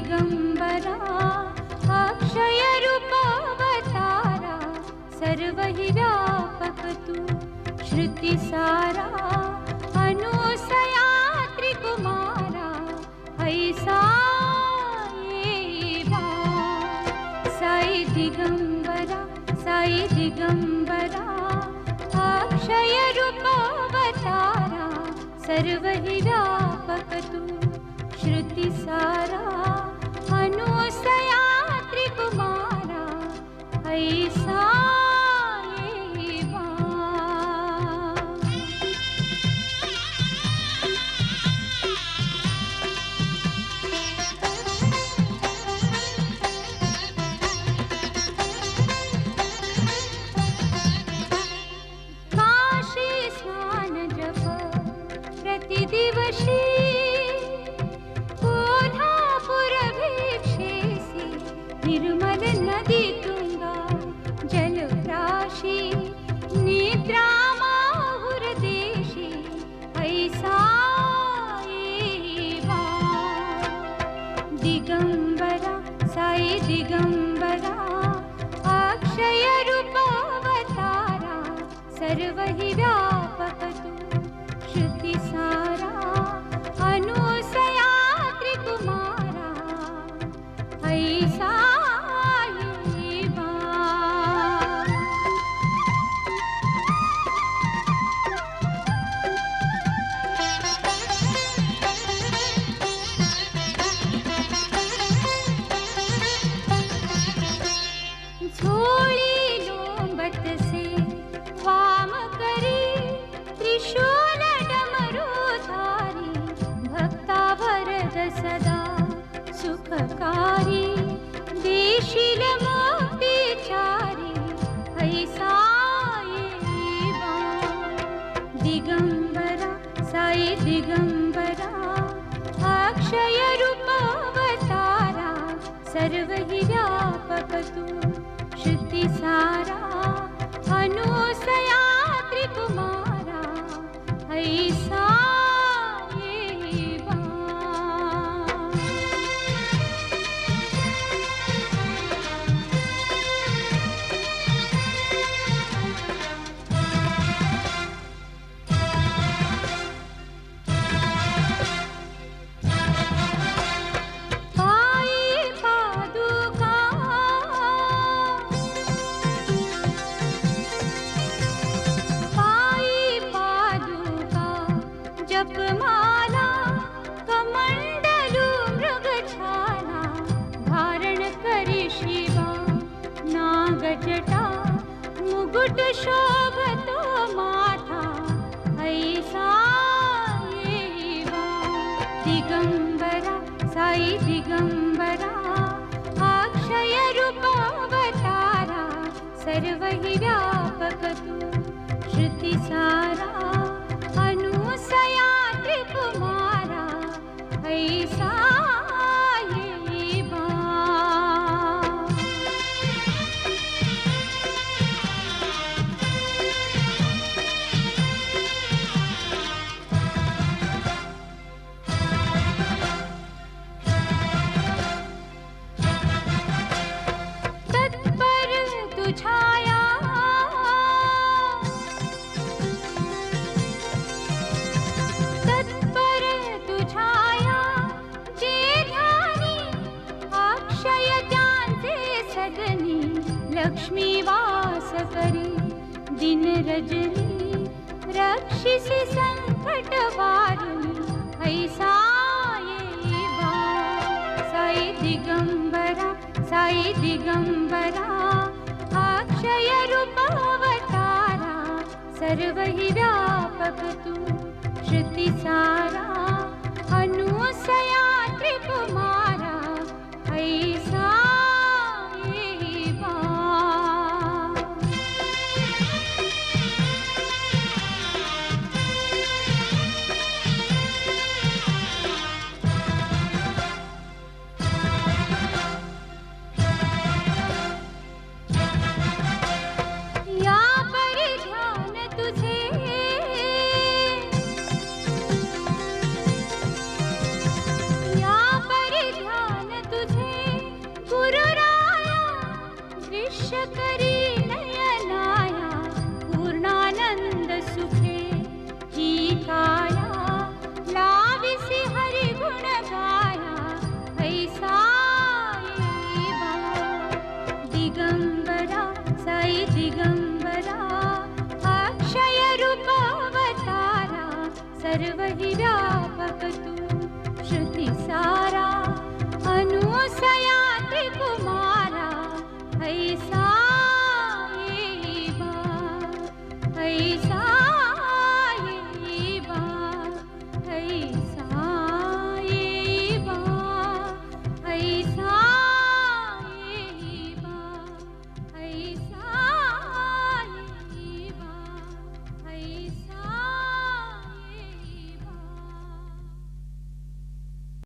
दिगंबरा अक्षय रूपावतारा सर्व हि व्यापक तू श्रुति सारा अनुसया त्रिकुमारा ऐसा ये साई दिगंबरा अक्षय रूपावतारा सर्व हि व्यापक तू श्रुति सारा अनुसया त्रिकुमारा ऐसा ये काशी स्नान जप प्रतिदिवशी निर्मल नदी तुंगा जलराशि निद्रा माहुर देशी ऐसा दिगंबरा साई दिगंबरा अक्षय रूपावतारा सर्व हि व्यापक तू श्रुति सारा अनुसया त्रिकुमारा ऐसा झोली लोंबत से वाम करी त्रिशूल डमरूधारी भक्ता वरद सदा सुखकारी देशील मुक्तिचारी ऐसा ये दिगंबरा साई दिगंबरा अक्षय रूपावतारा सर्व हि व्यापक तू श्रुति सारा अनुसया त्रिकुमारा ऐसा जपमाला कमंडलू मृगछाला धारण करी शिवा नागजटा मुकुट शोभतो माथा ऐसा ये दिगंबरा साई दिगंबरा अक्षय रूपावतारा सर्व हि व्यापक तू श्रुति सारा अनुसया त्रिकुमारा ऐसा ये तत्पर तुझाया लक्ष्मी वास करी दिन रजनी रक्षिसी संकट वारिणी ऐसा ये साई दिगंबरा अक्षय रूपावतारा सर्व हि व्यापक तू श्रुति सारा अनुसया त्रिकुमारा ऐसा करी नयनाया पूर्णानंद सुखे ही काया लाविसी हरि गुण गाया ऐसा येवा दिगंबरा साई दिगंबरा अक्षय रूप अवतारा सर्व हि व्यापक तू श्रुती सारा अनुसया त्रिकुमारा ऐसा येवा ऐसा